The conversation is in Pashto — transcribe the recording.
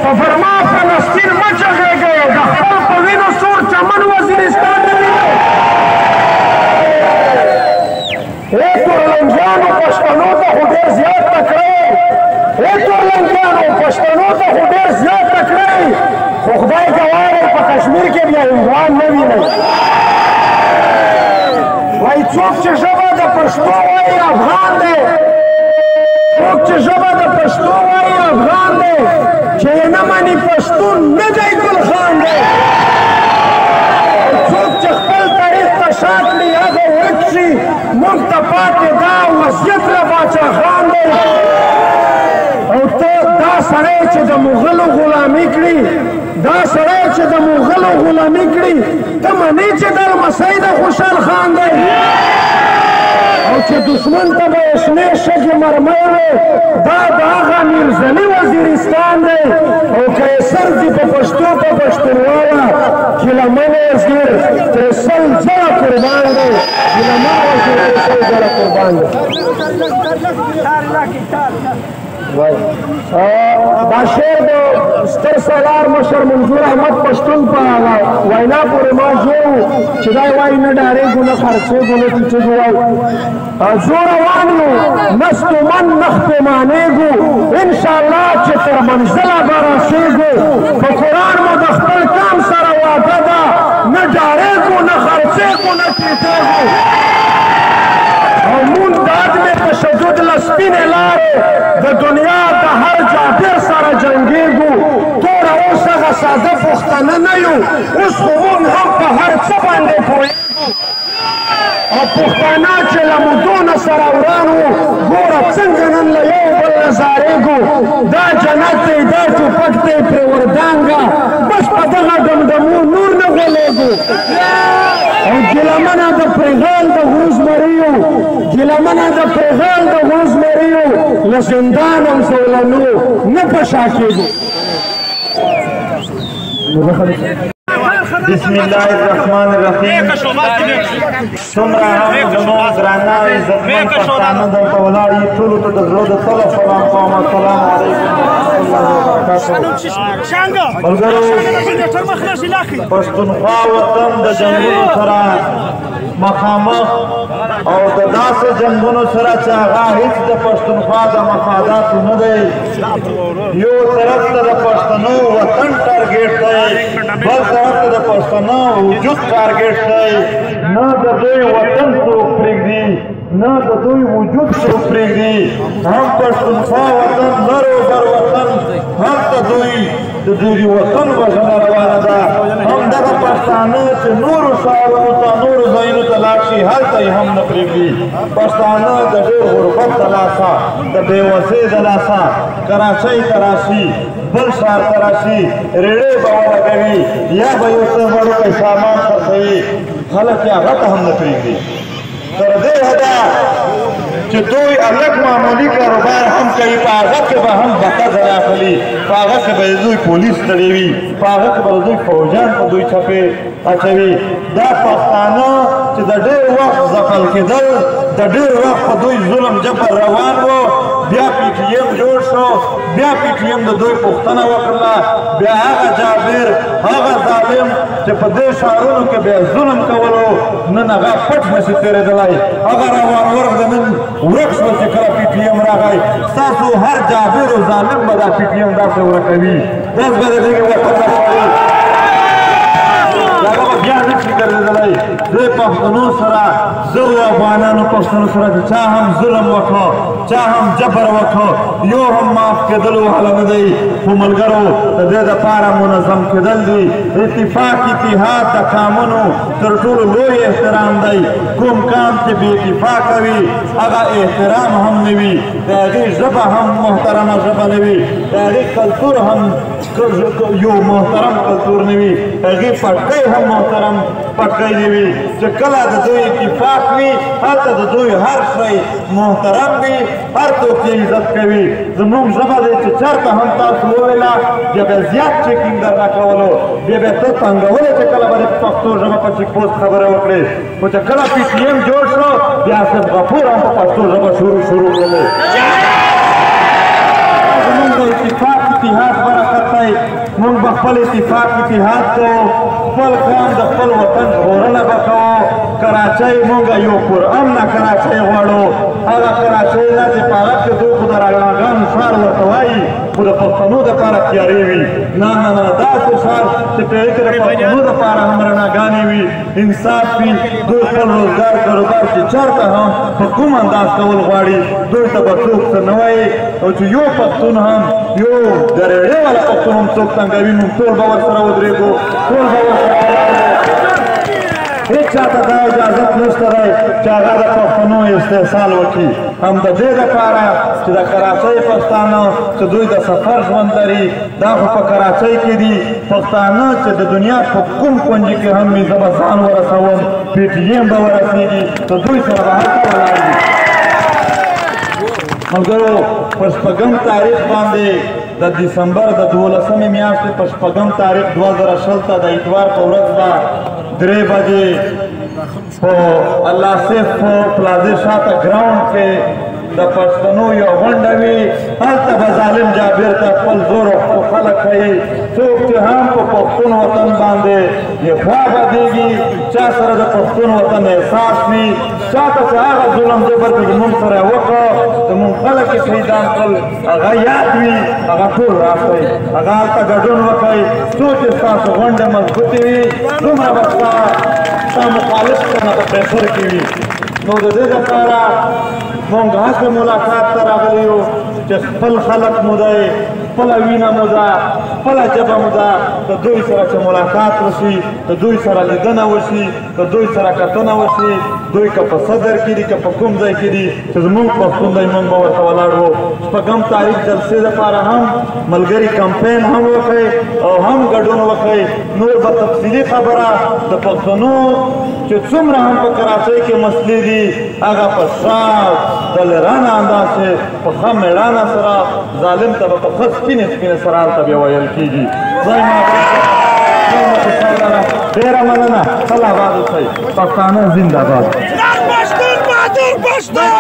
په فرما فلسطین مه چغېږئ د خپل په وینو سور چمن وزیرستان نه وینئ تورلنګیانو پښتنو ته خو ډېر زیات تکړی تورلنګیانو پښتنو ته خو ډېر زیات تکړی خو خدای ګواه دی په کشمیر کې بیا هندوان نه وینئ وایي څوک چې ژبه د پښتو وایي افغان دی څوک چې ژبه د پښتو وایي افغان دی چې یې نه مني پښتون نه دی ګل خان دی څوک چې خپل تاریخ ته شا کړي هغه ورک شي موږ ته پاتې دا وصیت له باچا خان دی او ته دا سړی چې د مغلو غلامي کړي دا سړی چې د مغلو غلامي کړي ته منې چې دا لمسی د خوشحال خان دی او چې دشمن ته به یې شنې شګې مرمۍ وې دا د هغه میرزلي وزیرستان دی او که یې سر دي په پښتو په پښتونواله ګیلمن وزیر ترې 100 ځله قربان دی ګیلمن وزیر ترې 100 ځله قربان دی دا شعر د ستر سالار مشر منظور احمد پښتون په وینا پورې ما جوړ چې دا وایي نه ډارېږو نه خرڅېږو نه ټیټېږو وایي زه روان یو نه ستومن نه ښپېمانېږو انشاءالله چې تر منزله به رسېږو په قرآن مو د خپل کام سره واده ده نه ډارېږو نه خرڅېږو نه ټیټېږو او مونږ د عدم تشدد له سپینې لارې د دنیا د هر جابر سره جنګېږو توره اوس هغه ساده پښتانه نه یو اوس خو مونږ هم په هر څه باندې پوهېږو او پښتانه چې له مودونه سره وران وو ګوره څنګه نن له یو بل نه زارېږو دا جنت دی دا ټوپک دی پرې وردانګه بس په دغه دمدمو نور نه غولېږو او ګیلمنه د پرېغال د غروز مریو ګیلمنه د پرېغال د غروز مریو له زندان او زولنو نه په شا کېږو بسم الله الرحمن الرحیم څومره هم زموږ درانه عزتمن پښتانه دلته ولاړ یي ټولو ته د زړه د تله سلام کوم السلام علیکم ملګرو پښتونخوا وطن د جنګونو سره مخامخ او د داسې جنګونو سره چې هغه هېڅ د پښتونخوا د مفاداتو نه دی یو طرف ته د پښتنو وطن ټارګېټ دی بل طرف ته د پښتنو وجود ټارګېټ دی نه د دوی وطن څوک پرېږدي نه د دوی وجود څوک پرېږدي هم پښتونخوا وطن لرو بر وطن هلته دوی د دوی وطن وژنه روانه ده هم دغه پښتانه چې نورو ښارونو ته نورو ځایونو ته لاړ شي هلته یې هم نه پرېږدي پښتانه د ډېر غربت د لاسه د بېوسۍ د لاسه کراچۍ ته راشي بل ښار ته راشي ریړۍ به ولګوي یا به یو څه وړوکی سامان خرڅوي خلک یې هغه ته هم نه پرېږدي تر دې حده چې دوی الګ معمولي کاروبار هم کوي په هغه کې به هم بقا ځای اخلي په هغه کې به دوی پولیس تړي وي په هغه کې به دوی فوجان په دوی چپې اچوي دا پښتانه چې د ډېر وخت ځپل کېدل د ډېر وخت په دوی ظلم جبر روان و بیا پی ټي ایم جوړ شو بیا پی ټي ایم د دوی پوښتنه وکړله بیا هغه جابر هغه ظالم چې په دې ښارونو کې بیا ظلم کولو نن هغه پټ نشي تېرېدلی هغه روان ورغ د نن ورک شول چې کله پی ټي ایم راغی ستاسو هر جابر و ظالم به دا پی ټي ایم داسې ورکوي اوس به د دې وطن رسوي هغه به بیا نشي ګرځېدلی دوی پښتنو سره زه و افغانانو پښتنو سره چې چا هم ظلم وکړو چا هم جبر وکړو یو هم معاف کېدلو حاله نه دی خو ملګرو د دې دپاره منظم کېدل دي اتفاق اتحاد د قامونو تر ټولو لوی احترام دی کوم کام چې بې اتفاقه وي هغه احترام هم نه وي د هغې ژبه هم محترمه ژبه نه وي د هغې کلتور هم یو محترم کلتور نه وي هغې پټکۍ هم محترم پټکۍ نه وي چې کله د دوی اتفاق وي هلته د دوی هر شی محترم وي هر څوک یې عزت کوي زموږ ژبه دی چې چېرته هم تاسو وویله بیا به زیات چیکینګ درنه کولو بیا به ته تنګولې چې کله به د پښتو ژبه په چیک پوسټ خبره وکړې خو چې کله پی ټي ایم جوړ شو بیا آصف غفور هم په پښتو ژبه شروع کړلې زموږ د اتفاق اتحاد برکت دی موږ به خپل اتفاق اتحاد کوو خپل کام د خپل وطن ژغورنه به کوو کراچۍ موږ یو پرامنه کراچۍ غواړو هغه کراچۍ نه چې په هغه کې دوی خو د راګناګانو ښار ورته وایي خو د پښتنو دپاره تیارې وي نه نه نه داسې ښار چې په هغې کې د پښتنو دپاره هم رڼاګانې وي انصاف وي دوی خپل روزګار کاروبار چې چېرته هم په کوم انداز کول غواړي دوی ته به څوک څه نه وایي او چې یو پښتون هم یو د ریړې والا پښتون هم څوک تنګوي موږ ټول به ورسره ودرېږو ټول به ورسره هیڅ چاته دا اجازت نشته دی چې هغه د پښتنو استحصال وکړي هم د دې دپاره چې د کراچۍ پښتانه چې دوی د سفر ژوند لري دا خو په کراچۍ کې دي پښتانه چې د دنیا په کوم کونج کې هم وي زه به ځان ورسوم پی ټي ایم به ورسېږي د دوی سره به هلته ولاړ وي ملګرو په شپږم تاریخ باندې د دسمبر د 12مې میاشتې په شپږم تاریخ 2020 ته د اتوار په ورځ به 3 بجې په الله سیف پلازې شاته ګراونډ کې د پښتنو یو غونډه وي هلته به ظالم جابر ته خپل زور او خپل خلک ښیي څوک چې هم په پښتون وطن باندې یې خوا بدېږي چا سره د پښتون وطن احساس وي چاته چې هغه ظلم جبر چې زموږ سره یې وکړه زموږ خلک یې شهیدان کړل هغه یاد وي هغه ټول راسئ هغه هلته ګډون وکړئ څو چې ستاسو غونډې مضبوطې وي دومره به ستا مخالف څخه په پریشر کې وي نو د دې دپاره موږ هسې ملاقات ته راغلي یو چې خپل خلک مو دی خپله وینه مو ده خپله ژبه مو ده د دوی سره چې ملاقات وشي د دوی سره لیدنه وشي د دوی سره کتنه وشي دوی که په صدر کې دي که په کوم ځای کې دي چې زموږ پښتون دی موږ به ورته ولاړ وو شپږم تاریخ جلسې دپاره هم ملګري کمپین هم وکړئ او هم ګډون وکړئ نور به تفصیلي خبره د پښتنو چې څومره هم په کراچۍ کې مسلې دي هغه په صاف دلرانه انداسې په ښه مېړانه سره ظالم ته به په ښه سپینې سپینې سره هلته بیا ویل کېږي ډېره مننه تل آباد اوسئ پښتانه زنده باد پښتون بهادر پښتون